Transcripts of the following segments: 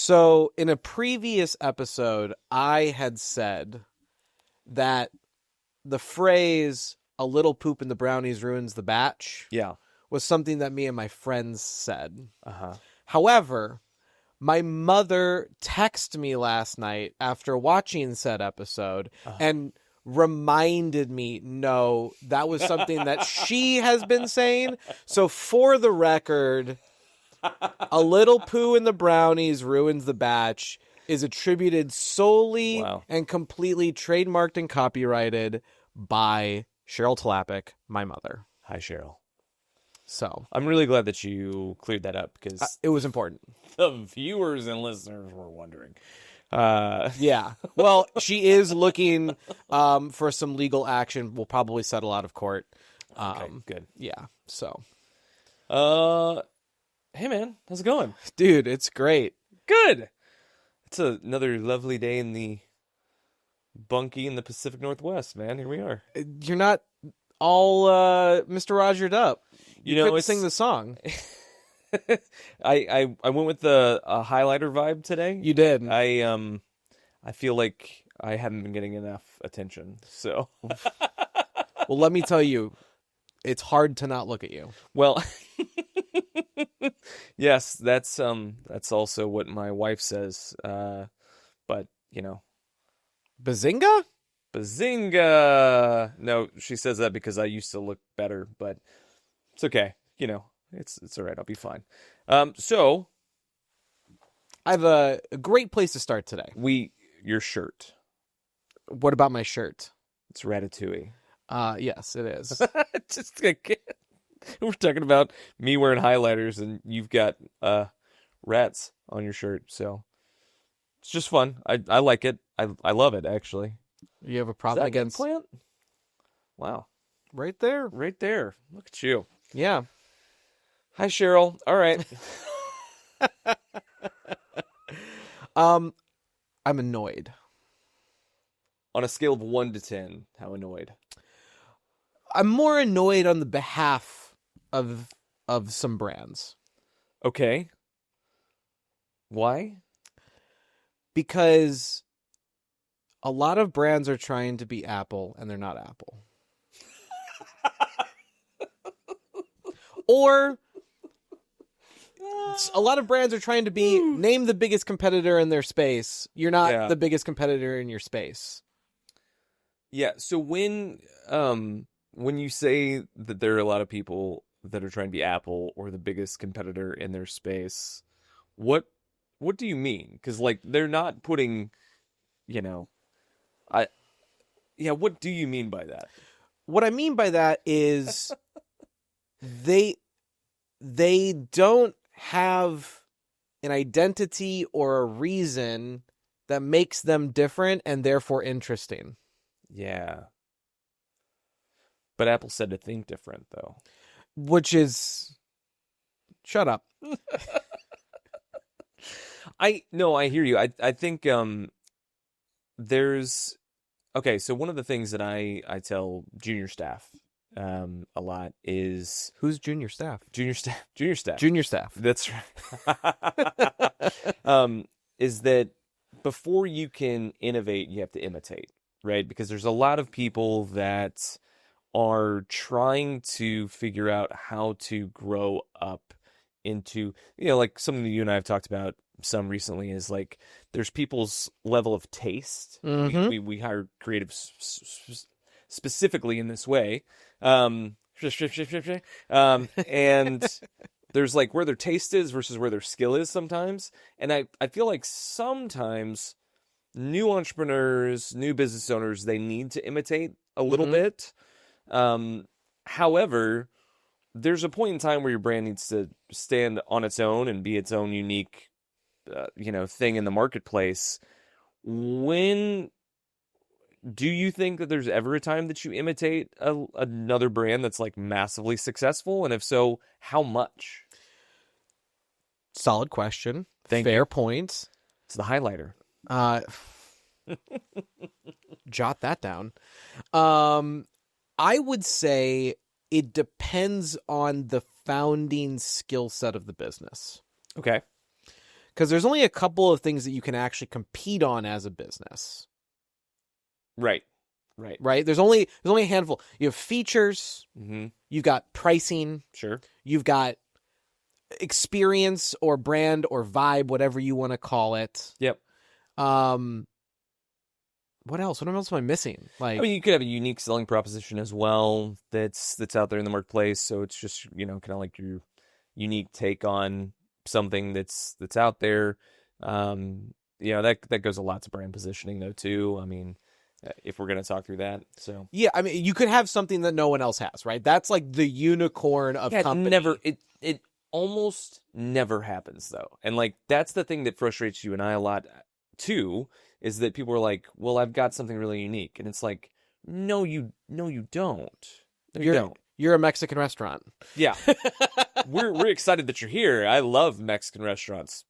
So in a previous episode, I had said that the phrase "a little poop in the brownies ruins the batch" was something that me and my friends said. However, my mother texted me last night after watching said episode and reminded me, no, that was something that she has been saying. So for the record, "a little poo in the brownies ruins the batch" is attributed solely and completely trademarked and copyrighted by Cheryl Tlapik, my mother. Hi, Cheryl. So I'm really glad that you cleared that up because it was important. The viewers and listeners were wondering. Yeah. Well, she is looking for some legal action. We'll probably settle out of court. Okay, good. Yeah. So. Hey, man. How's it going? Dude, it's great. Good. It's another lovely day in the bunkie in the Pacific Northwest, man. Here we are. You're not all Mr. Rogered up. You know, sing the song. I went with the highlighter vibe today. You did. I feel like I haven't been getting enough attention. So, well, let me tell you, it's hard to not look at you. Well, yes, that's also what my wife says. But you know, Bazinga? Bazinga! No, she says that because I used to look better, but it's okay. You know, it's all right. I'll be fine. So I have a great place to start today. Your shirt. What about my shirt? It's Ratatouille. Yes, it is. Just we're talking about me wearing highlighters, and you've got rats on your shirt. So it's just fun. I like it. I love it, actually. You have a problem against plant? Wow, right there. Look at you. Yeah. Hi, Cheryl. All right. I'm annoyed. On a scale of 1 to 10, how annoyed? I'm more annoyed on the behalf of some brands. Okay. Why? Because a lot of brands are trying to be Apple, and they're not Apple. Or a lot of brands are trying to be name the biggest competitor in their space. You're not the biggest competitor in your space. Yeah. So when you say that there are a lot of people that are trying to be Apple or the biggest competitor in their space, what do you mean? Because like they're not putting, what do you mean by that? What I mean by that is they don't have an identity or a reason that makes them different and therefore interesting. Yeah. But Apple said to think different, though. Which is... Shut up. I hear you. I think there's... Okay, so one of the things that I tell junior staff a lot is... Who's junior staff? Junior staff. Junior staff. That's right. Is that before you can innovate, you have to imitate, right? Because there's a lot of people that are trying to figure out how to grow up into, like something that you and I have talked about some recently is like there's people's level of taste. Mm-hmm. We hire creatives specifically in this way. And there's like where their taste is versus where their skill is sometimes. And I feel like sometimes new entrepreneurs, new business owners, they need to imitate a little bit. However, there's a point in time where your brand needs to stand on its own and be its own unique, thing in the marketplace. When do you think that there's ever a time that you imitate another brand that's like massively successful? And if so, how much? Solid question. Fair you. Point. It's the highlighter. Jot that down. I would say it depends on the founding skill set of the business. Okay. Because there's only a couple of things that you can actually compete on as a business. Right. There's only a handful. You have features. Mm-hmm. You've got pricing. Sure. You've got experience or brand or vibe, whatever you want to call it. Yep. What else? What else am I missing? Like, I mean, you could have a unique selling proposition as well that's out there in the marketplace. So it's just, kind of like your unique take on something that's out there. That goes a lot to brand positioning though too. I mean, if we're going to talk through that. So yeah, I mean, you could have something that no one else has, right? That's like the unicorn of company. It almost never happens though. And like, that's the thing that frustrates you and I a lot too, is that people are like, well, I've got something really unique. And it's like, no, you don't. You don't. You're a Mexican restaurant. Yeah. We're excited that you're here. I love Mexican restaurants.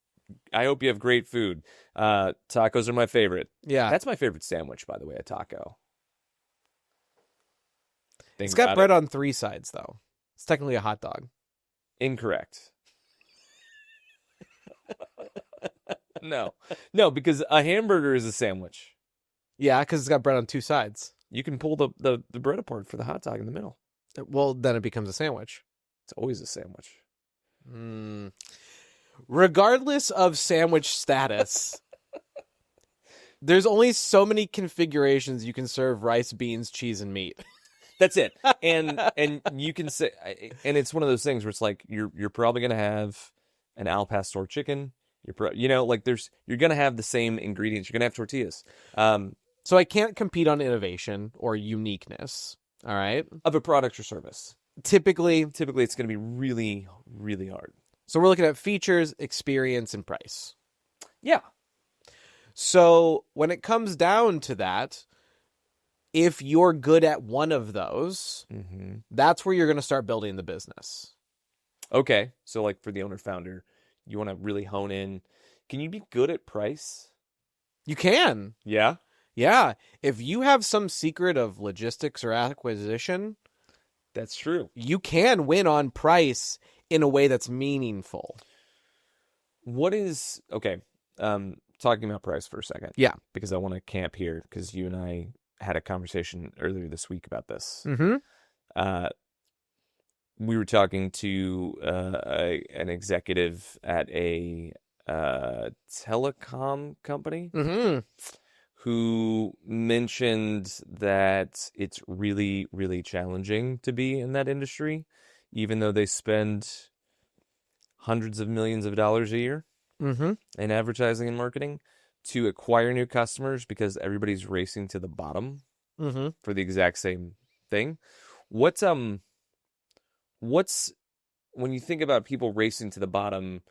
I hope you have great food. Tacos are my favorite. Yeah. That's my favorite sandwich, by the way, a taco. It's got bread on 3 sides, though. It's technically a hot dog. Incorrect. No, because a hamburger is a sandwich. Yeah, because it's got bread on 2 sides. You can pull the bread apart for the hot dog in the middle. Well, then it becomes a sandwich. It's always a sandwich. Regardless of sandwich status, there's only so many configurations you can serve rice, beans, cheese, and meat. That's it. And you can say, and it's one of those things where it's like you're probably gonna have an al pastor chicken. You're gonna have the same ingredients. You're gonna have tortillas. So I can't compete on innovation or uniqueness. All right, of a product or service. Typically, it's going to be really, really hard. So we're looking at features, experience, and price. Yeah. So when it comes down to that, if you're good at one of those, that's where you're going to start building the business. Okay. So like for the owner-founder, you want to really hone in. Can you be good at price? You can. Yeah? Yeah. If you have some secret of logistics or acquisition... That's true. You can win on price in a way that's meaningful. Okay, talking about price for a second. Yeah. Because I want to camp here, because you and I had a conversation earlier this week about this. Mm-hmm. We were talking to an executive at a telecom company. Mm-hmm. Who mentioned that it's really, really challenging to be in that industry, even though they spend hundreds of millions of dollars a year in advertising and marketing to acquire new customers, because everybody's racing to the bottom for the exact same thing. What's when you think about people racing to the bottom,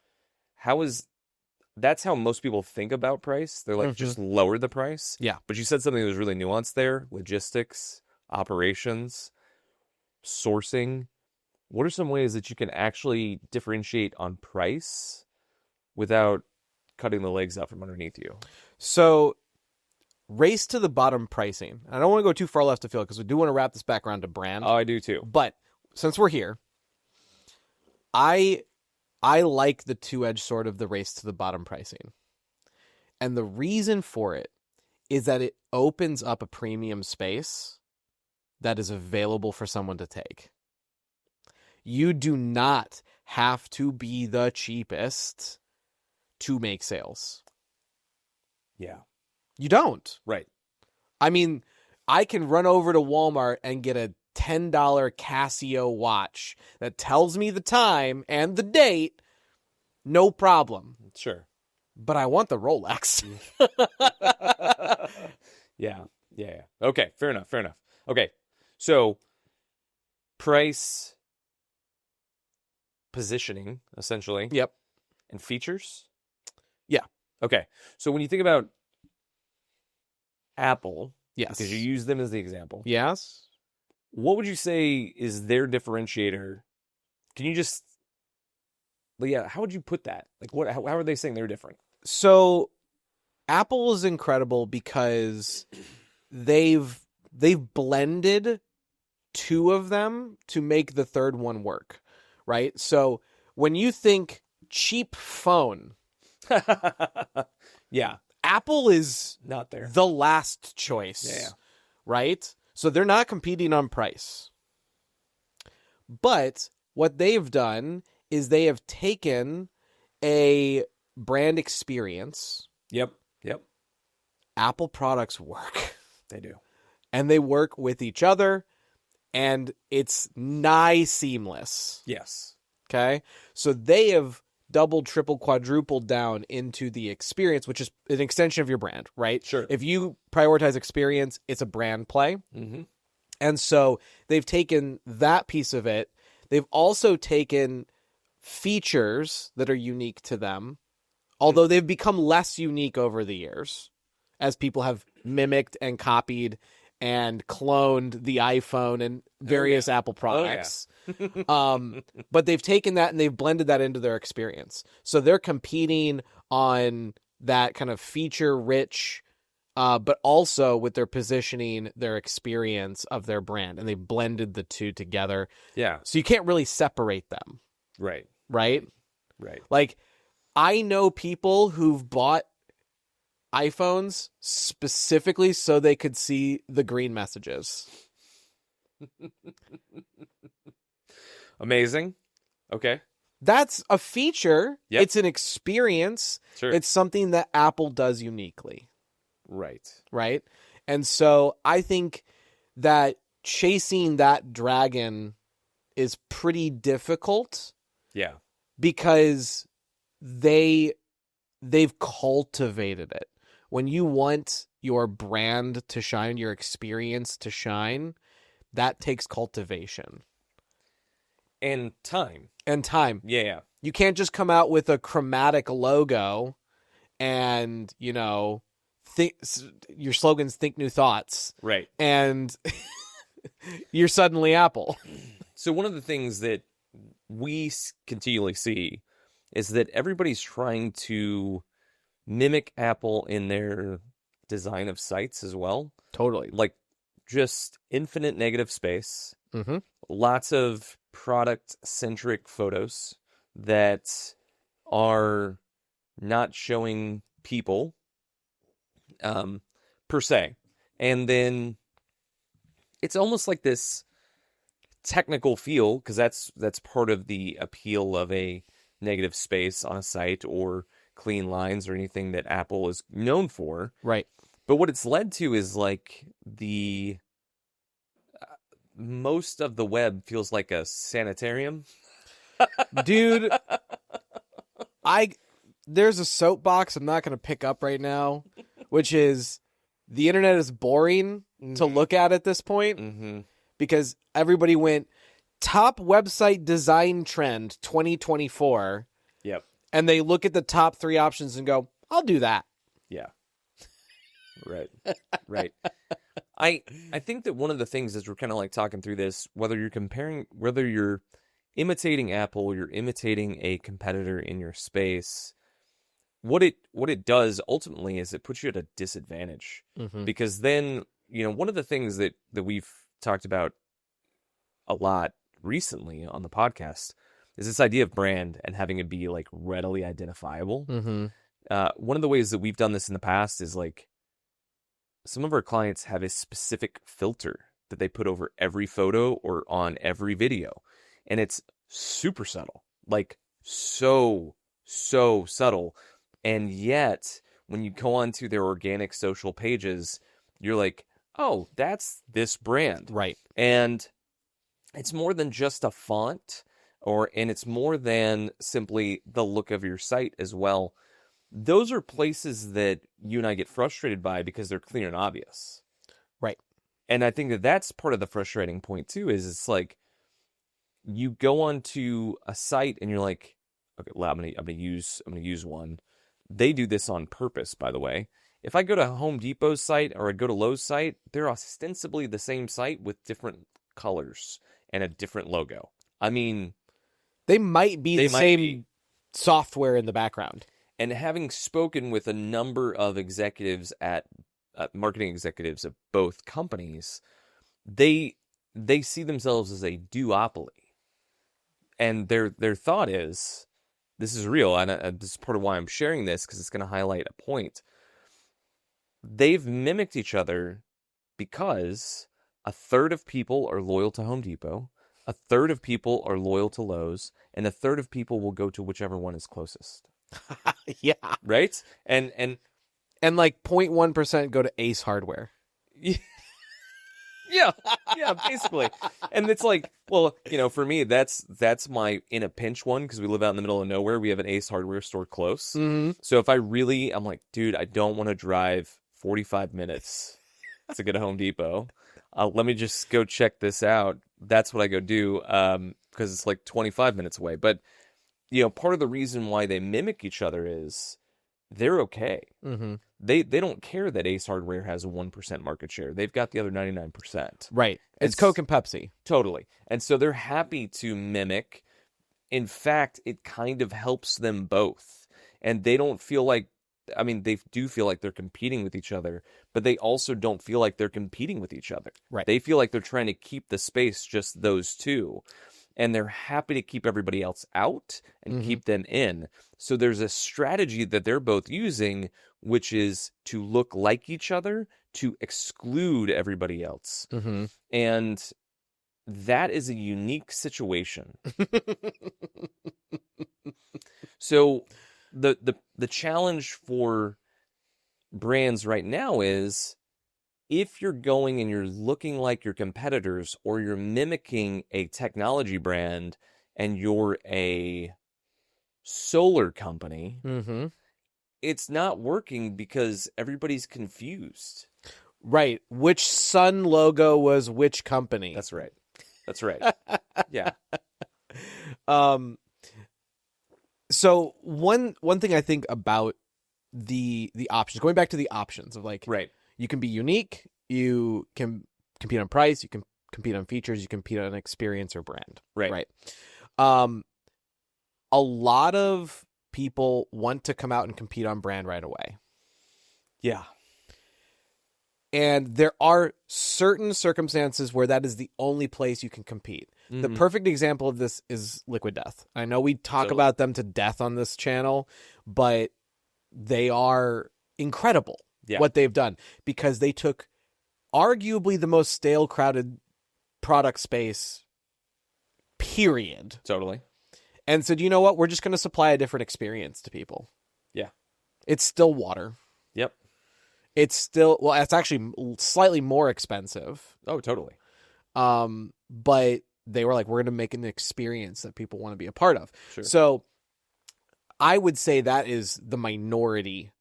that's how most people think about price. They're like, just lower the price. Yeah. But you said something that was really nuanced there. Logistics, operations, sourcing. What are some ways that you can actually differentiate on price without cutting the legs out from underneath you? So, race to the bottom pricing. I don't want to go too far left of field because we do want to wrap this back around to brand. Oh, I do too. But since we're here, I like the two-edged sword of the race to the bottom pricing. And the reason for it is that it opens up a premium space that is available for someone to take. You do not have to be the cheapest to make sales. Yeah. You don't. Right. I mean, I can run over to Walmart and get a $10 Casio watch that tells me the time and the date, no problem. Sure. But I want the Rolex. Yeah. Okay, fair enough. Okay, so price, positioning, essentially. Yep. And features? Yeah. Okay, so when you think about Apple, yes, because you use them as the example. Yes. What would you say is their differentiator? Can you just, how would you put that? Like, how are they saying they're different? So, Apple is incredible because they've blended 2 of them to make the third one work, right? So, when you think cheap phone, Yeah. Apple is Not there. the last choice. Yeah. Right? So they're not competing on price. But what they've done is they have taken a brand experience. Yep. Apple products work. They do. And they work with each other, and it's nigh seamless. Yes. Okay? So they have doubled, tripled, quadrupled down into the experience, which is an extension of your brand, right? Sure. If you prioritize experience, it's a brand play. Mm-hmm. And so they've taken that piece of it. They've also taken features that are unique to them, although they've become less unique over the years as people have mimicked and copied and cloned the iPhone and various Apple products. But they've taken that and they've blended that into their experience. So they're competing on that kind of feature-rich, but also with their positioning, their experience of their brand. And they blended the two together. Yeah. So you can't really separate them. Right. Right? Right. Like, I know people who've bought iPhones specifically so they could see the green messages. Amazing. Okay. That's a feature. Yep. It's an experience. Sure. It's something that Apple does uniquely. Right. Right? And so I think that chasing that dragon is pretty difficult. Yeah. Because they've cultivated it. When you want your brand to shine, your experience to shine, that takes cultivation. And time. Yeah. You can't just come out with a chromatic logo and, think your slogans, think new thoughts. Right. And you're suddenly Apple. So one of the things that we continually see is that everybody's trying to mimic Apple in their design of sites as well. Totally. Like just infinite negative space. Mm-hmm. Lots of product-centric photos that are not showing people per se. And then it's almost like this technical feel, because that's part of the appeal of a negative space on a site or clean lines or anything that Apple is known for. Right. But what it's led to is like the most of the web feels like a sanitarium. Dude, there's a soapbox I'm not going to pick up right now, which is the internet is boring to look at this point because everybody went top website design trend 2024. Yep. And they look at the top 3 options and go, I'll do that. Yeah. Right. Right. I think that one of the things as we're kind of like talking through this, whether you're imitating Apple, you're imitating a competitor in your space, what it does ultimately is it puts you at a disadvantage. Because then, one of the things that we've talked about a lot recently on the podcast is this idea of brand and having it be like readily identifiable. One of the ways that we've done this in the past is like some of our clients have a specific filter that they put over every photo or on every video. And it's super subtle, like so subtle. And yet when you go onto their organic social pages, you're like, oh, that's this brand. Right. And it's more than just a font, and it's more than simply the look of your site as well. Those are places that you and I get frustrated by because they're clear and obvious. Right. And I think that that's part of the frustrating point too, is it's like you go onto a site and you're like, okay, well, I'm gonna use one. They do this on purpose, by the way. If I go to Home Depot's site or I go to Lowe's site, they're ostensibly the same site with different colors and a different logo. I mean, they might be the same software in the background. And having spoken with a number of executives at marketing executives of both companies, they see themselves as a duopoly. And their thought is, this is real, and this is part of why I'm sharing this, because it's going to highlight a point. They've mimicked each other because a third of people are loyal to Home Depot, a third of people are loyal to Lowe's, and a third of people will go to whichever one is closest. Yeah. Right? And like 0.1% go to Ace Hardware. Yeah, basically. And it's like, well, for me, that's my in a pinch one, because we live out in the middle of nowhere. We have an Ace Hardware store close. Mm-hmm. So if I'm like, dude, I don't want to drive 45 minutes to get a Home Depot. Let me just go check this out. That's what I go do, because it's like 25 minutes away. But, part of the reason why they mimic each other is they're okay. Mm-hmm. They don't care that Ace Hardware has a 1% market share. They've got the other 99%. Right. It's Coke and Pepsi. Totally. And so they're happy to mimic. In fact, it kind of helps them both. And they don't feel like, they do feel like they're competing with each other, but they also don't feel like they're competing with each other. Right. They feel like they're trying to keep the space just those two. And they're happy to keep everybody else out and keep them in. So there's a strategy that they're both using, which is to look like each other, to exclude everybody else. Mm-hmm. And that is a unique situation. So the challenge for brands right now is, if you're going and you're looking like your competitors, or you're mimicking a technology brand and you're a solar company, it's not working because everybody's confused. Right. Which sun logo was which company? That's right. Yeah. So one thing I think about the options, going back to the options of like, right. You can be unique, you can compete on price, you can compete on features, you can compete on experience or brand. Right. A lot of people want to come out and compete on brand right away. Yeah. And there are certain circumstances where that is the only place you can compete. Mm-hmm. The perfect example of this is Liquid Death. I know we talk about them to death on this channel, but they are incredible. Yeah. What they've done, because they took arguably the most stale, crowded product space, period. Totally. And said, you know what? We're just going to supply a different experience to people. Yeah. It's still water. Yep. It's still, well, it's actually slightly more expensive. Oh, totally. But they were like, we're going to make an experience that people want to be a part of. Sure. So I would say that is the minority.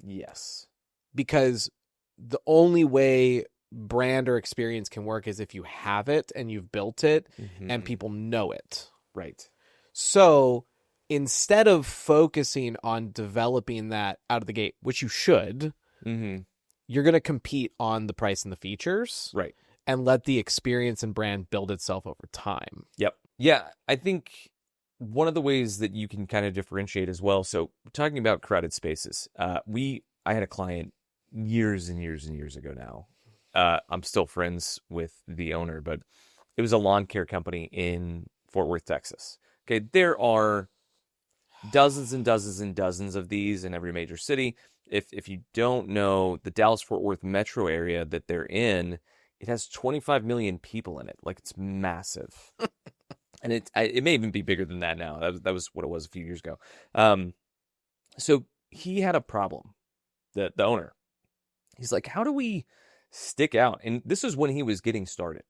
Yes. Because the only way brand or experience can work is if you have it and you've built it and people know it. Right. So instead of focusing on developing that out of the gate, which you should, you're going to compete on the price and the features. Right. And let the experience and brand build itself over time. Yep. Yeah, I think one of the ways that you can kind of differentiate as well. So talking about crowded spaces, I had a client years and years and years ago now. I'm still friends with the owner, but it was a lawn care company in Fort Worth, Texas. Okay, there are dozens and dozens and dozens of these in every major city. If you don't know, the Dallas-Fort Worth metro area that they're in, it has 25 million people in it. Like, it's massive. And it may even be bigger than that now. That was what it was a few years ago. So he had a problem, the owner. He's like, how do we stick out? And this is when he was getting started.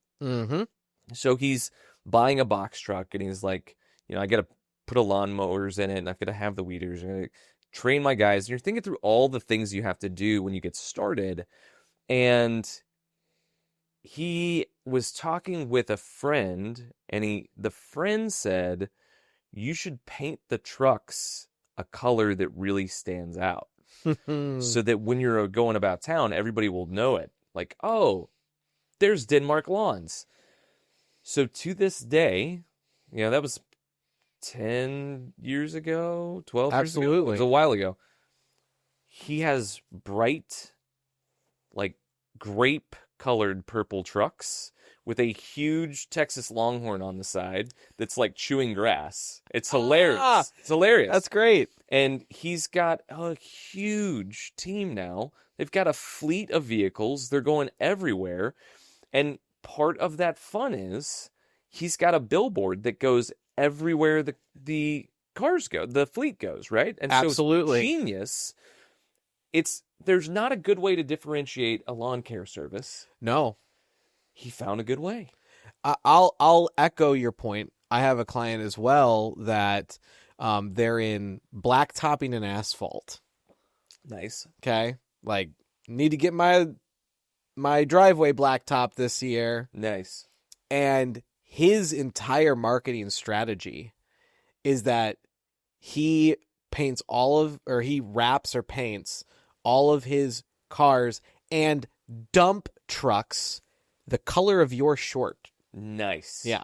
So he's buying a box truck, and he's like, I got to put a lawnmowers in it, and I've got to have the weeders, and I gotta train my guys. And you're thinking through all the things you have to do when you get started. And he was talking with a friend, and the friend said, you should paint the trucks a color that really stands out. So that when you're going about town, everybody will know it. Like, oh, there's Denmark Lawns. So to this day, that was 10 years ago, 12 years ago. It was a while ago. He has bright, like, grape colored purple trucks with a huge Texas Longhorn on the side that's like chewing grass. It's hilarious. It's hilarious. That's great. And he's got a huge team now. They've got a fleet of vehicles. They're going everywhere. And part of that fun is he's got a billboard that goes everywhere the cars go, the fleet goes, right? And Absolutely. So it's genius. There's not a good way to differentiate a lawn care service. No. He found a good way. I'll echo your point. I have a client as well that they're in blacktopping and asphalt. Nice. Okay? Like, need to get my driveway blacktop this year. Nice. And his entire marketing strategy is that he wraps or paints all of his cars and dump trucks the color of your short. Nice. Yeah.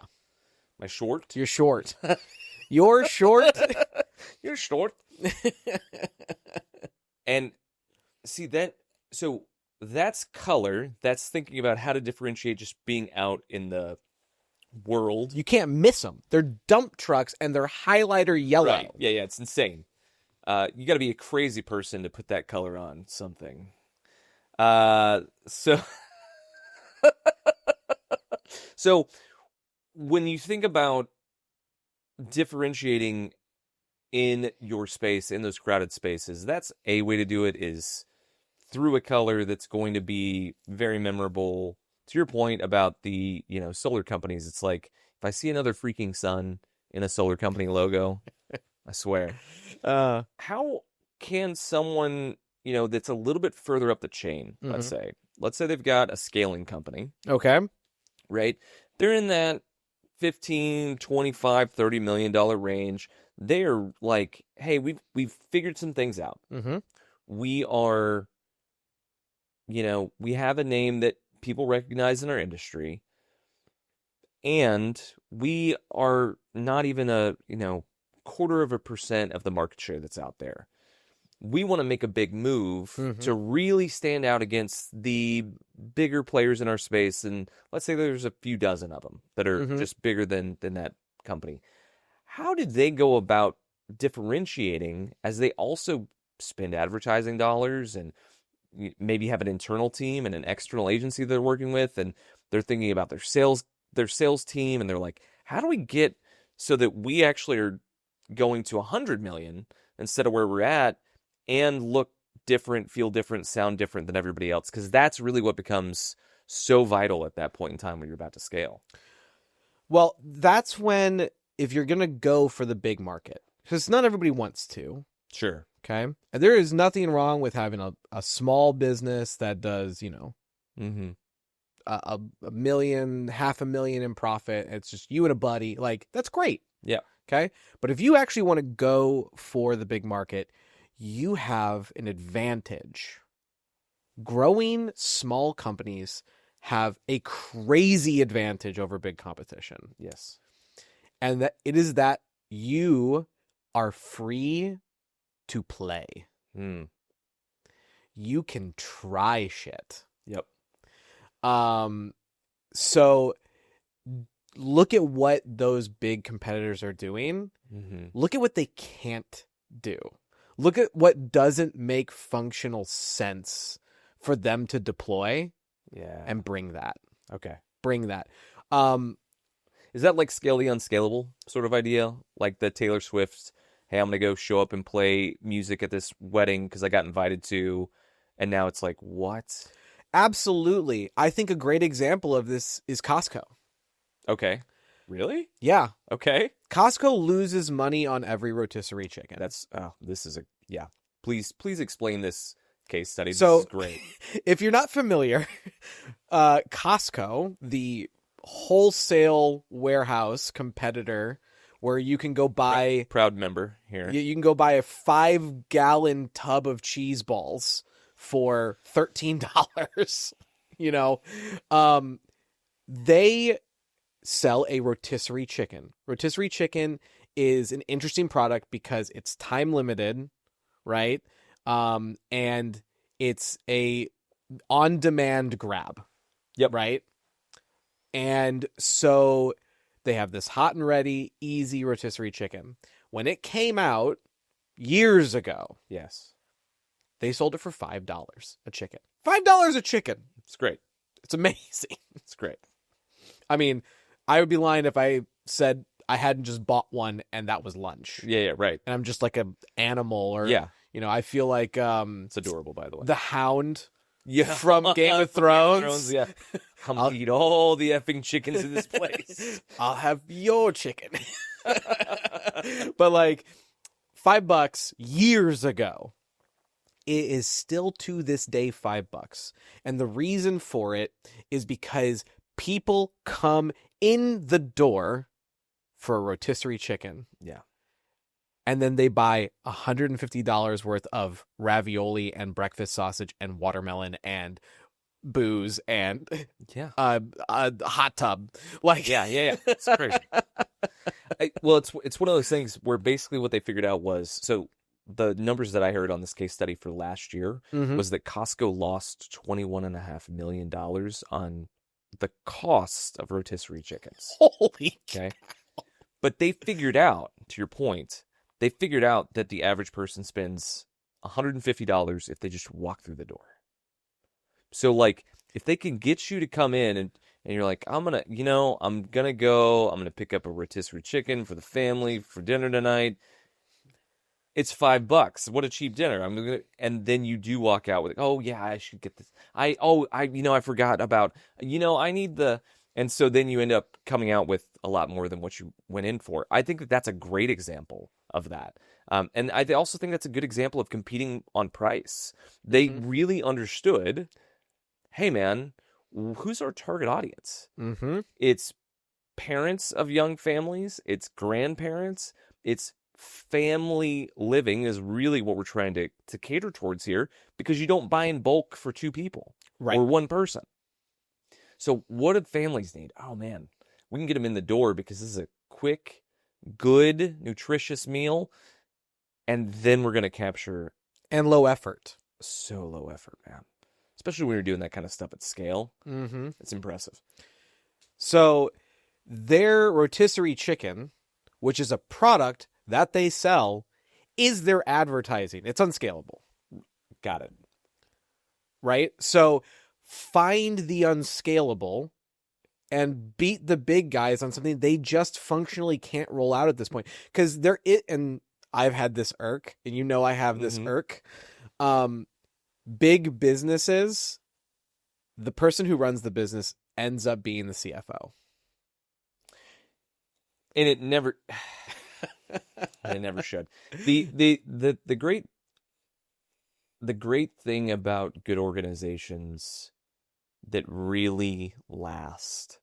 My short? Your short. Your short? Your short. And see that, so that's color. That's thinking about how to differentiate just being out in the world. You can't miss them. They're dump trucks and they're highlighter yellow. Right. Yeah, it's insane. You got to be a crazy person to put that color on something. So so when you think about differentiating in your space, in those crowded spaces, that's a way to do it, is through a color that's going to be very memorable. To your point about the, solar companies, it's like, if I see another freaking sun in a solar company logo, I swear. How can someone, that's a little bit further up the chain, let's say they've got a scaling company. Okay. Right? They're in that 15, 25, $30 million range. They're like, hey, we've figured some things out. Mm-hmm. We are, we have a name that people recognize in our industry, and we are not even a, 0.25% of the market share that's out there. We want to make a big move to really stand out against the bigger players in our space. And let's say there's a few dozen of them that are just bigger than that company. How did they go about differentiating, as they also spend advertising dollars and maybe have an internal team and an external agency they're working with, and they're thinking about their sales team, and they're like, how do we get so that we actually are going to 100 million instead of where we're at, and look different, feel different, sound different than everybody else? Because that's really what becomes so vital at that point in time when you're about to scale. Well, that's when, if you're going to go for the big market, because not everybody wants to. Sure. Okay. And there is nothing wrong with having a small business that does, a million, $500,000 in profit. It's just you and a buddy. Like, that's great. Yeah. Okay. But if you actually want to go for the big market, you have an advantage. Growing small companies have a crazy advantage over big competition. Yes. And that it is that you are free to play. You can try shit. Yep. So look at what those big competitors are doing. Look at what they can't do. Look at what doesn't make functional sense for them to deploy. Yeah. And bring that. Okay. Bring that. Is that like scale the unscalable sort of idea? Like the Taylor Swift, hey, I'm going to go show up and play music at this wedding because I got invited to, and now it's like, what? Absolutely. I think a great example of this is Costco. Okay. Really? Yeah. Okay. Costco loses money on every rotisserie chicken. Please explain this case study. This So, is great. If you're not familiar, Costco, the wholesale warehouse competitor where you can go buy... Proud member here. You can go buy a 5-gallon tub of cheese balls for $13. They sell a rotisserie chicken. Rotisserie chicken is an interesting product because it's time limited, right? And it's a on-demand grab. Yep. Right? And so they have this hot and ready, easy rotisserie chicken. When it came out years ago, yes, they sold it for $5 a chicken. $5 a chicken. It's great. It's amazing. It's great. I mean, I would be lying if I said I hadn't just bought one and that was lunch. Yeah, right. And I'm just like an animal, or yeah, I feel like it's adorable, by the way. The Hound Yeah, from Game of Thrones. Yeah, I'll eat all the effing chickens in this place. I'll have your chicken. But like $5 years ago, it is still to this day $5. And the reason for it is because people come in the door for a rotisserie chicken. Yeah. And then they buy $150 worth of ravioli and breakfast sausage and watermelon and booze and a hot tub. Like yeah. It's crazy. Well, it's one of those things where basically what they figured out was, so the numbers that I heard on this case study for last year was that Costco lost $21.5 million on the cost of rotisserie chickens. Holy okay. But they figured out, to your point, they figured out that the average person spends $150 if they just walk through the door. So, like, if they can get you to come in and you're like, I'm going to pick up a rotisserie chicken for the family for dinner tonight. It's $5. What a cheap dinner. And then you do walk out with, oh yeah, I should get this. I forgot about, I need the, and so then you end up coming out with a lot more than what you went in for. I think that that's a great example of that. And I also think that's a good example of competing on price. They really understood, hey man, who's our target audience? It's parents of young families. It's grandparents. It's family living is really what we're trying to cater towards here, because you don't buy in bulk for two people or one person. So what do families need? Oh man, we can get them in the door because this is a quick, good, nutritious meal. And then we're going to capture. And low effort. So low effort, man. Especially when you're doing that kind of stuff at scale. It's impressive. So their rotisserie chicken, which is a product that they sell, is their advertising. It's unscalable. Got it. Right? So find the unscalable and beat the big guys on something they just functionally can't roll out at this point. Because and I've had this irk, and I have this irk. Big businesses, the person who runs the business ends up being the CFO. And it never... It never should. The great thing about good organizations that really last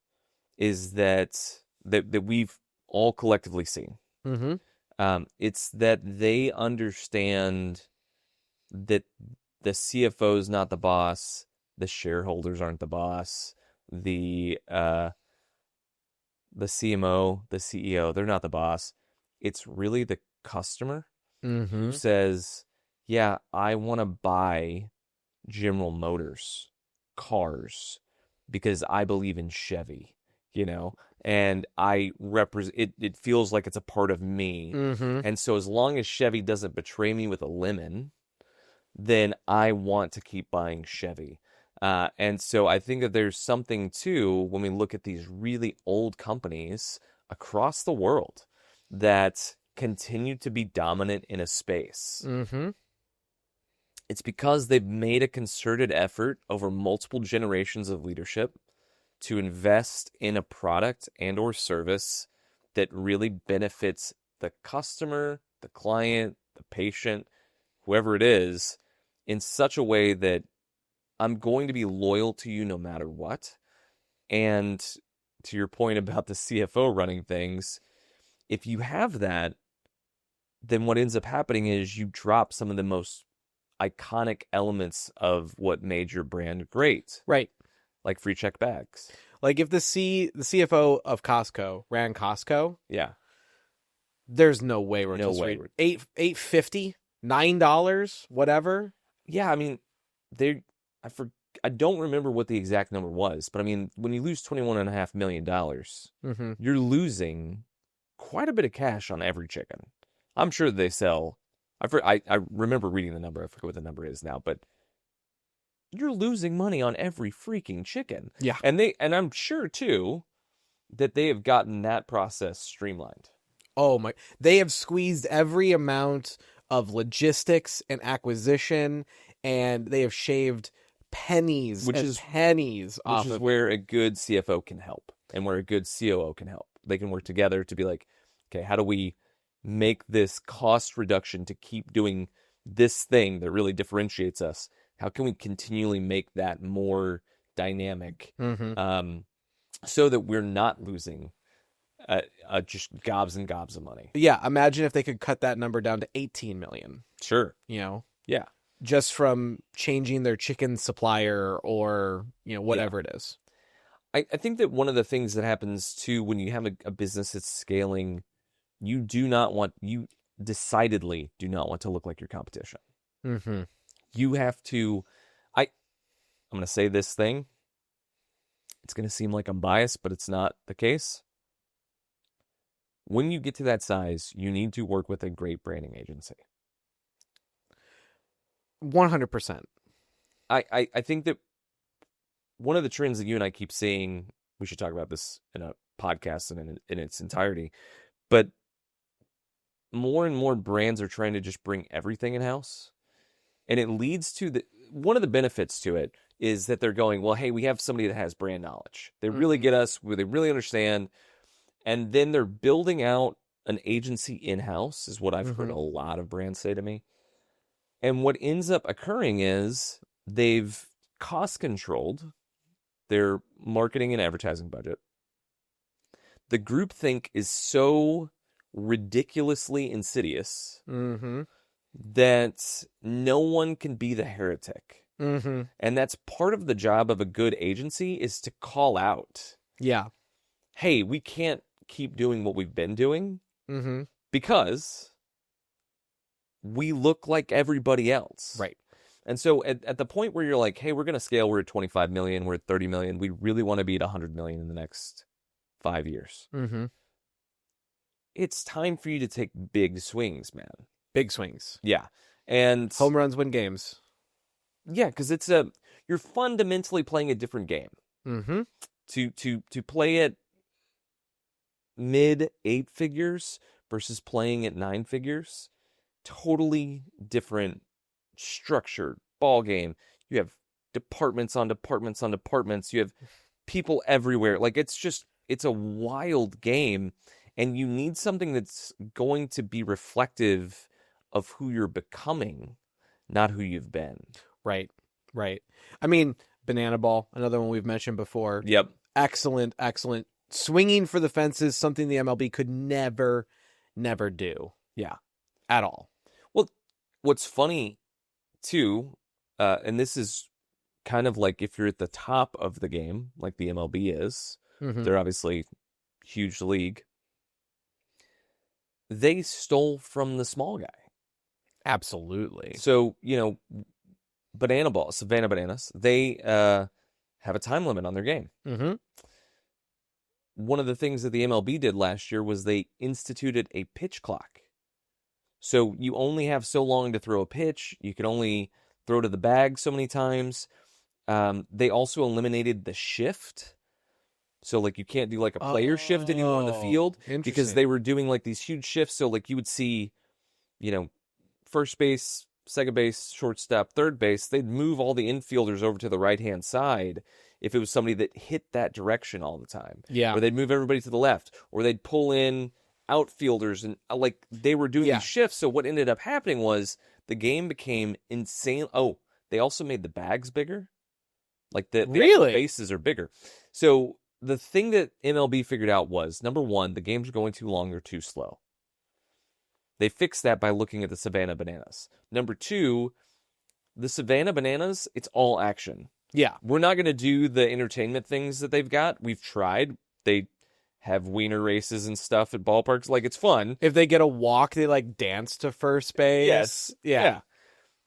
is that we've all collectively seen. It's that they understand that the CFO is not the boss, the shareholders aren't the boss, the CMO, the CEO, they're not the boss. It's really the customer who says, yeah, I want to buy General Motors cars because I believe in Chevy, and I represent it. It feels like it's a part of me. And so as long as Chevy doesn't betray me with a lemon, then I want to keep buying Chevy. And so I think that there's something too when we look at these really old companies across the world that continue to be dominant in a space. It's because they've made a concerted effort over multiple generations of leadership to invest in a product and or service that really benefits the customer, the client, the patient, whoever it is, in such a way that I'm going to be loyal to you no matter what. And to your point about the CFO running things, if you have that, then what ends up happening is you drop some of the most iconic elements of what made your brand great. Right. Like free check bags. Like if the CFO of Costco ran Costco, yeah, there's no way we're $8.50, $9, whatever. Yeah, I mean, I don't remember what the exact number was, but I mean, when you lose $21.5 million, you're losing quite a bit of cash on every chicken. I'm sure they sell. I remember reading the number. I forget what the number is now, but you're losing money on every freaking chicken. Yeah. And I'm sure too that they have gotten that process streamlined. Oh my, they have squeezed every amount of logistics and acquisition, and they have shaved pennies off. Which is where a good CFO can help and where a good COO can help. They can work together to be like, okay, how do we make this cost reduction to keep doing this thing that really differentiates us? How can we continually make that more dynamic so that we're not losing just gobs and gobs of money? Yeah, imagine if they could cut that number down to 18 million. Sure. Yeah. Just from changing their chicken supplier or, whatever it is. I think that one of the things that happens too when you have a business that's scaling, you decidedly do not want to look like your competition. You have to, I'm going to say this thing. It's going to seem like I'm biased, but it's not the case. When you get to that size, you need to work with a great branding agency. 100%. I think that one of the trends that you and I keep seeing, we should talk about this in a podcast and in its entirety, but more and more brands are trying to just bring everything in-house. And it leads to one of the benefits to it is that they're going, well, hey, we have somebody that has brand knowledge. They really get us, they really understand. And then they're building out an agency in-house, is what I've heard a lot of brands say to me. And what ends up occurring is they've cost-controlled their marketing and advertising budget. The groupthink is so ridiculously insidious that no one can be the heretic. And that's part of the job of a good agency is to call out. Yeah. Hey, we can't keep doing what we've been doing because we look like everybody else. Right. And so at the point where you're like, hey, we're going to scale, we're at 25 million, we're at 30 million, we really want to be at 100 million in the next 5 years. It's time for you to take big swings, man. Big swings. Yeah. And home runs win games. Yeah, because you're fundamentally playing a different game. To play at mid 8 figures versus playing at 9 figures, totally different structured ball game. You have departments on departments on departments. You have people everywhere. Like it's a wild game, and you need something that's going to be reflective of who you're becoming, not who you've been. Right. I mean, Banana Ball, another one we've mentioned before. Yep. Excellent. Swinging for the fences, something the MLB could never do. Yeah. At all. Well, what's funny, too, and this is kind of like if you're at the top of the game, like the MLB is, they're obviously huge league. They stole from the small guy. Absolutely. So, Banana Ball, Savannah Bananas, they have a time limit on their game. One of the things that the MLB did last year was they instituted a pitch clock. So you only have so long to throw a pitch. You can only throw to the bag so many times. They also eliminated the shift. So, like, you can't do, like, a player shift anymore on the field because they were doing, like, these huge shifts. So, like, you would see, first base, second base, shortstop, third base. They'd move all the infielders over to the right-hand side if it was somebody that hit that direction all the time. Yeah. Or they'd move everybody to the left. Or they'd pull in outfielders. And, like, they were doing these shifts. So what ended up happening was the game became insane. Oh, they also made the bags bigger. Like, the bases are bigger. So the thing that MLB figured out was, number one, the games are going too long or too slow. They fixed that by looking at the Savannah Bananas. Number two, the Savannah Bananas, it's all action. Yeah. We're not going to do the entertainment things that they've got. We've tried. They have wiener races and stuff at ballparks. Like, it's fun. If they get a walk, they, like, dance to first base. Yes. Yeah.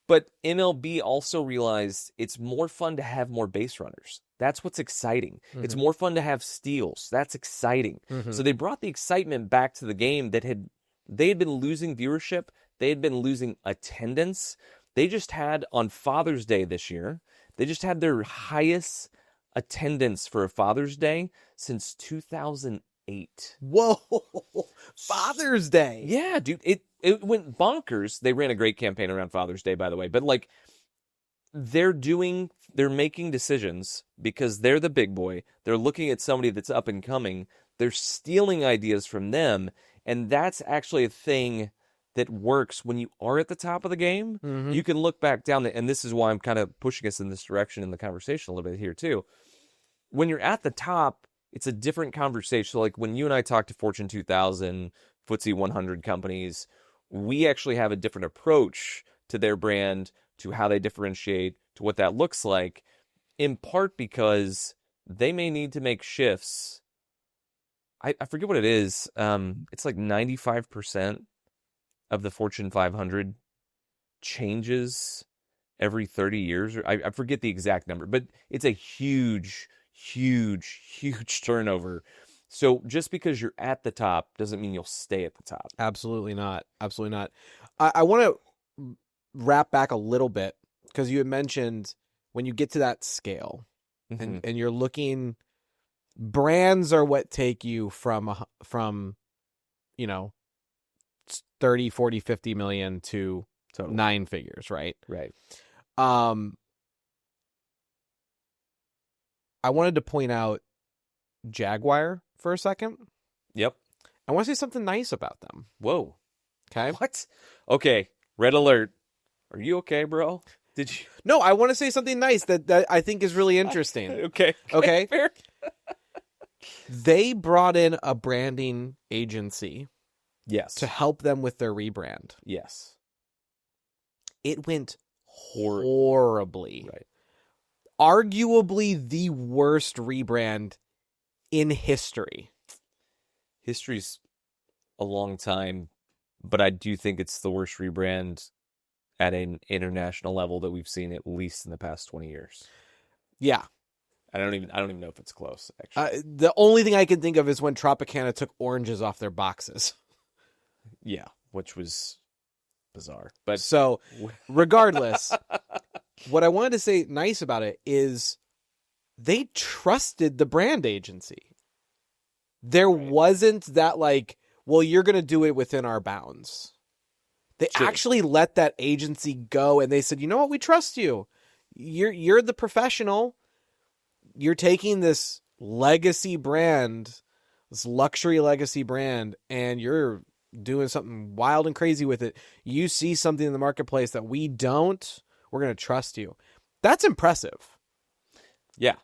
But MLB also realized it's more fun to have more base runners. That's what's exciting. Mm-hmm. It's more fun to have steals. That's exciting. Mm-hmm. So they brought the excitement back to the game they had been losing viewership. They had been losing attendance. They just had, on Father's Day this year, they just had their highest attendance for a Father's Day since 2008. Whoa! Father's Day! Yeah, dude. It went bonkers. They ran a great campaign around Father's Day, by the way. But, like, they're making decisions because they're the big boy. They're looking at somebody that's up and coming. They're stealing ideas from them. And that's actually a thing that works when you are at the top of the game. Mm-hmm. You can look back down, and this is why I'm kind of pushing us in this direction in the conversation a little bit here too. When you're at the top, it's a different conversation. So like when you and I talk to Fortune 2000, FTSE 100 companies, we actually have a different approach to their brand, to how they differentiate, to what that looks like, in part because they may need to make shifts. I forget what it is. It's like 95% of the Fortune 500 changes every 30 years. I forget the exact number, but it's a huge, huge, huge turnover. So just because you're at the top doesn't mean you'll stay at the top. Absolutely not. Absolutely not. I want to wrap back a little bit because you had mentioned when you get to that scale mm-hmm. and you're looking, brands are what take you from 30, 40, 50 million to totally. 9 figures, right? Right. I wanted to point out Jaguar for a second. Yep. I want to say something nice about them. Whoa. Okay. What? Okay. Red alert. Are you okay, bro? Did you? No, I want to say something nice that I think is really interesting. Okay. Okay. Fair. They brought in a branding agency. Yes. To help them with their rebrand. Yes. It went horribly. Right. Arguably the worst rebrand in history. History's a long time, but I do think it's the worst rebrand at an international level that we've seen at least in the past 20 years. Yeah. I don't even know if it's close, actually. The only thing I can think of is when Tropicana took oranges off their boxes. Yeah, which was bizarre. But so, regardless, what I wanted to say nice about it is they trusted the brand agency. There wasn't that like, well, you're going to do it within our bounds. They actually let that agency go, and they said, you know what, we trust you. You're the professional. You're taking this legacy brand, this luxury legacy brand, and you're doing something wild and crazy with it. You see something in the marketplace that we don't, we're going to trust you. That's impressive. Yeah.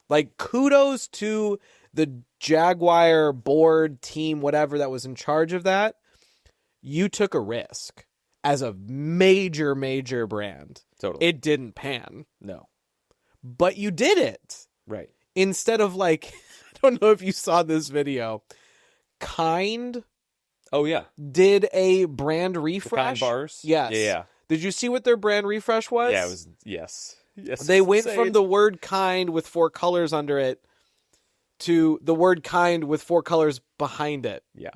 Like, kudos to the Jaguar board team, whatever that was in charge of that. You took a risk as a major, major brand. Totally. It didn't pan. No. But you did it. Right. Instead of like, I don't know if you saw this video. Kind. Oh, yeah. Did a brand refresh. The Kind bars? Yes. Yeah. Did you see what their brand refresh was? Yeah, it was, yes. Yes. They went from the word kind with 4 colors under it to the word kind with 4 colors behind it. Yeah.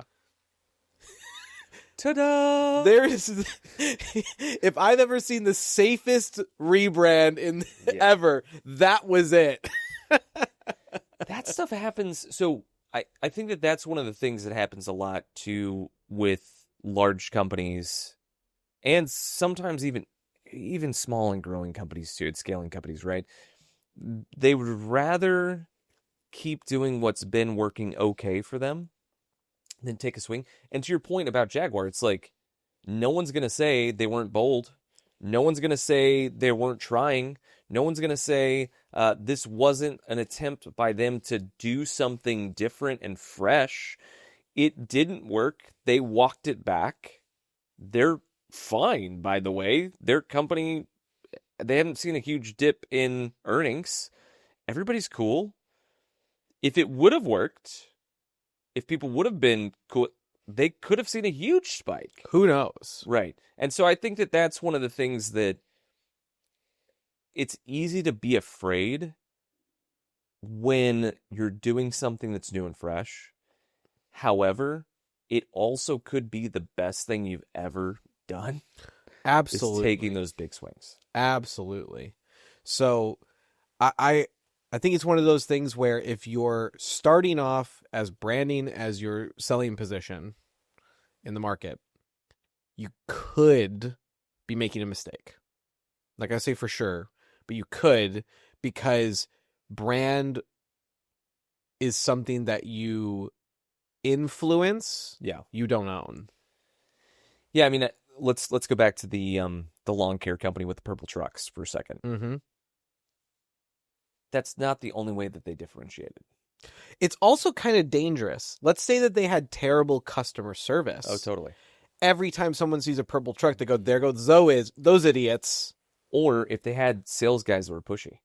Ta-da! If I've ever seen the safest rebrand ever, that was it. That stuff happens. So I think that's one of the things that happens a lot too with large companies, and sometimes even small and growing companies too, it's scaling companies, right? They would rather keep doing what's been working okay for them than take a swing. And to your point about Jaguar, it's like, no one's going to say they weren't bold. No one's going to say they weren't trying. No one's going to say this wasn't an attempt by them to do something different and fresh. It didn't work. They walked it back. They're fine, by the way. Their company, they haven't seen a huge dip in earnings. Everybody's cool. If it would have worked, if people would have been cool, they could have seen a huge spike. Who knows? Right. And so I think that that's one of the things that it's easy to be afraid when you're doing something that's new and fresh. However, it also could be the best thing you've ever done. Absolutely. Is taking those big swings. Absolutely. So I think it's one of those things where if you're starting off as branding as your selling position in the market, you could be making a mistake. Like I say for sure, but you could, because brand is something that you influence, you don't own. Yeah, I mean, let's go back to the lawn care company with the purple trucks for a second. Mm-hmm. That's not the only way that they differentiated. It's also kind of dangerous. Let's say that they had terrible customer service. Oh, totally. Every time someone sees a purple truck, they go, there goes those idiots. Or if they had sales guys that were pushy.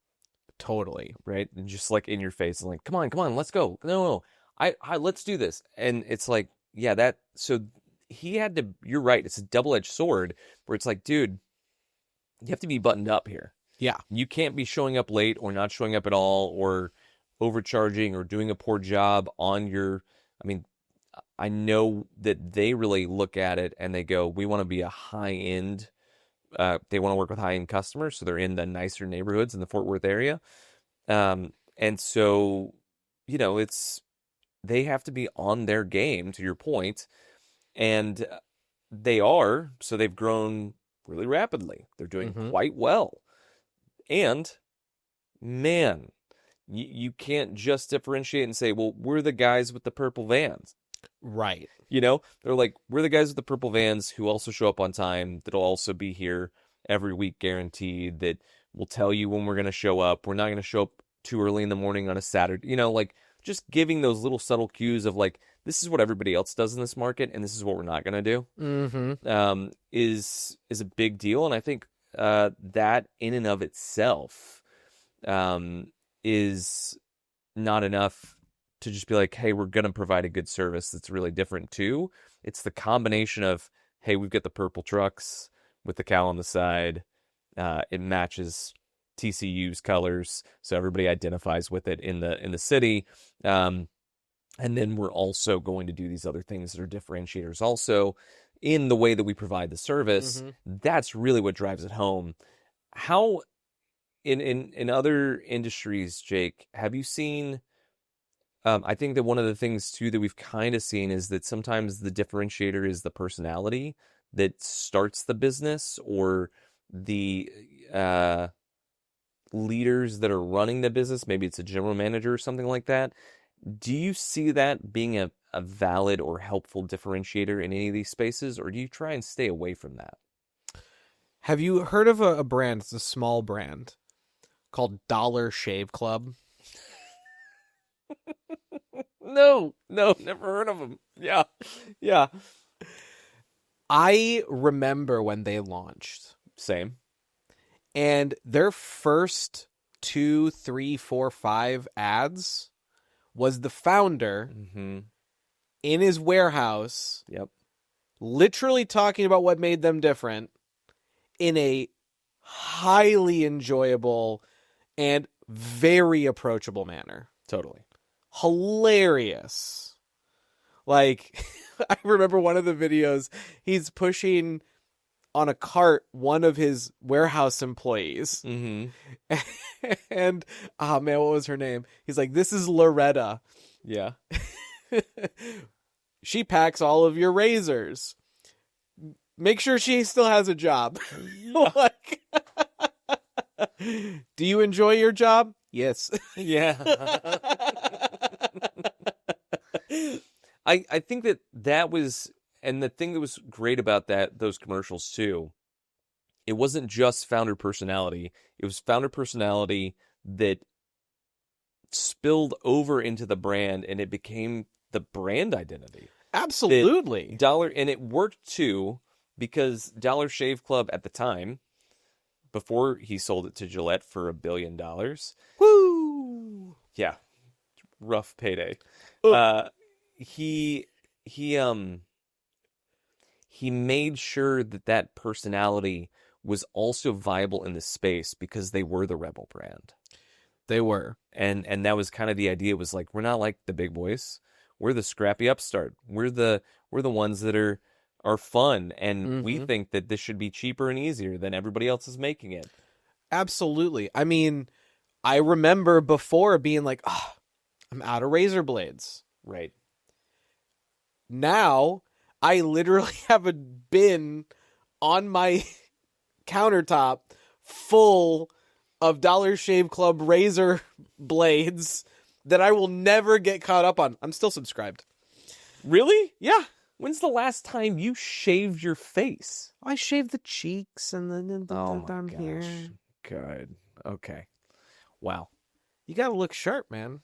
Totally. Right? And just like in your face, and like, come on, let's go. No, I let's do this. And it's like, yeah, so he had to, you're right, it's a double-edged sword where it's like, dude, you have to be buttoned up here. Yeah. You can't be showing up late or not showing up at all or overcharging or doing a poor job on your, I mean, I know that they really look at it and they go, we want to be a high-end, they want to work with high-end customers, so they're in the nicer neighborhoods in the Fort Worth area. And so, they have to be on their game, to your point, and they are, so they've grown really rapidly. They're doing quite well. And, man, you can't just differentiate and say, well, we're the guys with the purple vans. Right. They're like, we're the guys with the purple vans who also show up on time, that'll also be here every week guaranteed, that will tell you when we're going to show up. We're not going to show up too early in the morning on a Saturday. Just giving those little subtle cues of like, this is what everybody else does in this market, and this is what we're not going to do, is a big deal. And I think that in and of itself is not enough to just be like, hey, we're going to provide a good service that's really different too. It's the combination of, hey, we've got the purple trucks with the cow on the side. It matches TCU's colors, so everybody identifies with it in the city. And then we're also going to do these other things that are differentiators also in the way that we provide the service. That's really what drives it home. How in other industries, Jake, have you seen, I think that one of the things too that we've kind of seen is that sometimes the differentiator is the personality that starts the business, or the leaders that are running the business. Maybe it's a general manager or something like that. Do you see that being a valid or helpful differentiator in any of these spaces, or do you try and stay away from that? Have you heard of a brand? It's a small brand called Dollar Shave Club. No, never heard of them. Yeah. I remember when they launched. Same. And their first 2, 3, 4, 5 ads was the founder in his warehouse, literally talking about what made them different in a highly enjoyable and very approachable manner. Totally. Hilarious. Like, I remember one of the videos, he's pushing on a cart one of his warehouse employees. And, oh man, what was her name? He's like, this is Loretta. Yeah. She packs all of your razors. Make sure she still has a job. Like, do you enjoy your job? Yes. Yeah. I think that was, and the thing that was great about those commercials too, it wasn't just founder personality. It was founder personality that spilled over into the brand, and it became the brand identity. Absolutely. And it worked too, because Dollar Shave Club at the time, before he sold it to Gillette for $1 billion. Woo! Yeah. Rough payday. He made sure that personality was also viable in the space because they were the rebel brand. They were. And that was kind of the idea, was like, we're not like the big boys. We're the scrappy upstart. We're the ones that are fun, and we think that this should be cheaper and easier than everybody else is making it. Absolutely. I mean, I remember before being like, oh, I'm out of razor blades. Right. Now, I literally have a bin on my countertop full of Dollar Shave Club razor blades that I will never get caught up on. I'm still subscribed. Really? Yeah. When's the last time you shaved your face? I shave the cheeks and then down here. Good. Okay. Wow. You gotta look sharp, man.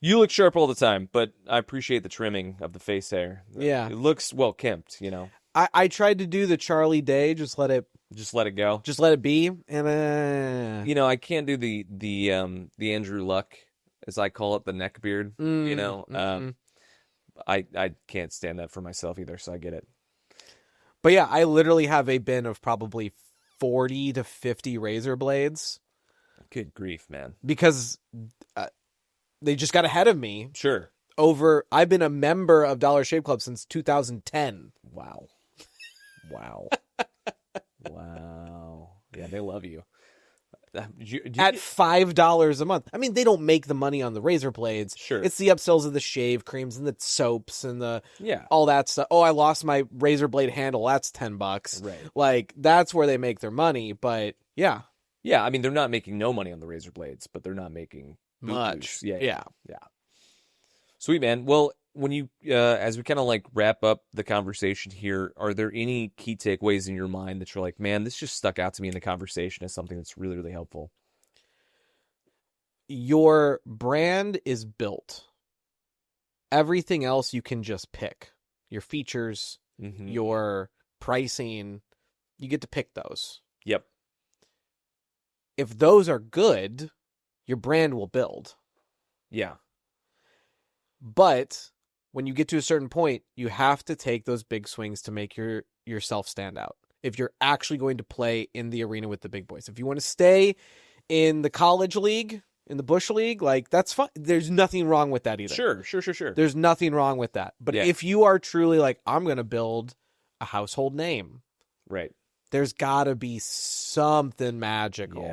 You look sharp all the time, but I appreciate the trimming of the face hair. Yeah. It looks well kempt, you know. I tried to do the Charlie Day, just let it go. Just let it be. And you know, I can't do the Andrew Luck, as I call it, the neck beard. You know, I can't stand that for myself either, so I get it. But yeah, I literally have a bin of probably 40 to 50 razor blades. Good grief, man! Because they just got ahead of me. Sure. I've been a member of Dollar Shave Club since 2010. Wow. Wow. Wow. Yeah, they love you. At $5 a month. I mean, they don't make the money on the razor blades. Sure. It's the upsells of the shave creams and the soaps and all that stuff. Oh, I lost my razor blade handle. That's $10. Right. Like, that's where they make their money. But yeah. Yeah, I mean, they're not making no money on the razor blades, but they're not making much. Yeah. Sweet, man. Well, when you, as we kind of like wrap up the conversation here, are there any key takeaways in your mind that you're like, man, this just stuck out to me in the conversation as something that's really, really helpful? Your brand is built. Everything else you can just pick. Your features, your pricing, you get to pick those. Yep. If those are good, your brand will build. Yeah. But when you get to a certain point, you have to take those big swings to make yourself stand out. If you're actually going to play in the arena with the big boys. If you want to stay in the college league, in the Bush League, like, that's fine. There's nothing wrong with that either. Sure. There's nothing wrong with that. But if you are truly like, I'm going to build a household name. Right. There's got to be something magical.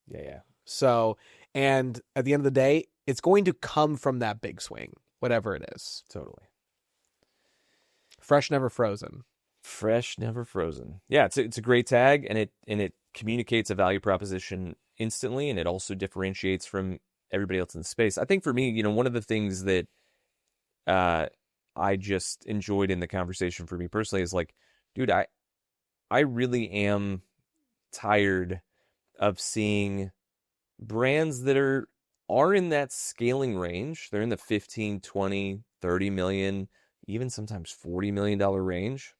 Yeah. So, and at the end of the day, it's going to come from that big swing. Whatever it is. Totally. Fresh, never frozen. Fresh, never frozen. Yeah, it's a great tag, and it communicates a value proposition instantly, and it also differentiates from everybody else in the space. I think for me, you know, one of the things that I just enjoyed in the conversation for me personally is like, dude, I really am tired of seeing brands that are in that scaling range. They're in the 15, 20, 30 million, even sometimes $40 million range,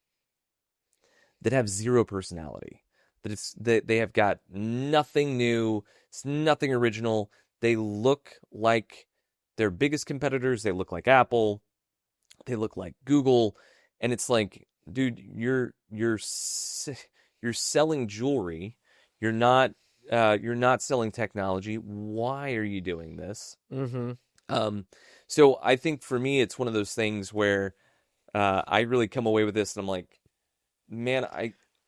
that have zero personality. That they have got nothing new, it's nothing original. They look like their biggest competitors. They look like Apple. They look like Google. And it's like, dude, you're selling jewelry. You're not selling technology. Why are you doing this? So I think for me, it's one of those things where I really come away with this, and I'm like, man,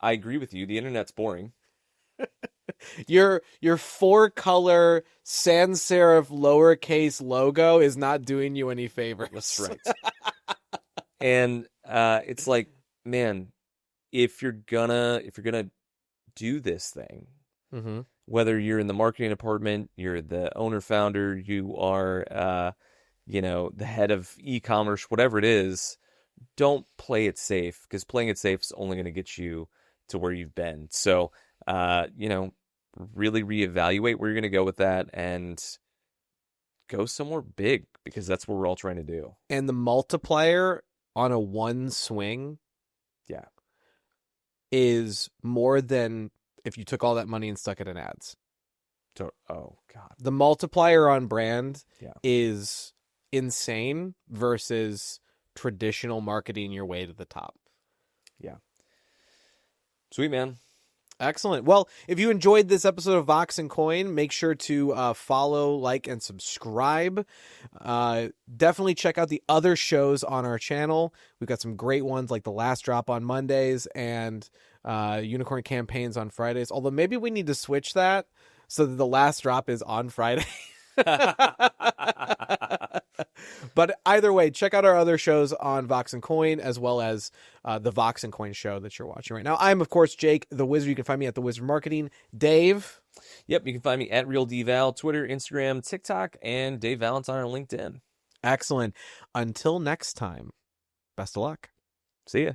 I agree with you. The internet's boring. Your 4-color sans serif lowercase logo is not doing you any favors. That's right. And it's like, man, if you're gonna do this thing. Whether you're in the marketing department, you're the owner founder, you are, the head of e-commerce, whatever it is, don't play it safe, because playing it safe is only going to get you to where you've been. So, really reevaluate where you're going to go with that and go somewhere big, because that's what we're all trying to do. And the multiplier on a one swing, is more than if you took all that money and stuck it in ads. Oh, God. The multiplier on brand is insane versus traditional marketing your way to the top. Yeah. Sweet, man. Excellent. Well, if you enjoyed this episode of Vox and Coin, make sure to follow, like, and subscribe. Definitely check out the other shows on our channel. We've got some great ones like The Last Drop on Mondays and Unicorn Campaigns on Fridays. Although maybe we need to switch that so that The Last Drop is on Friday. But either way, check out our other shows on Vox and Coin, as well as the Vox and Coin show that you're watching right now. I'm, of course, Jake the Wizard. You can find me at The Wizard Marketing. Dave? Yep, you can find me at RealDVal, Twitter, Instagram, TikTok, and Dave Valentine on LinkedIn. Excellent. Until next time, best of luck. See ya.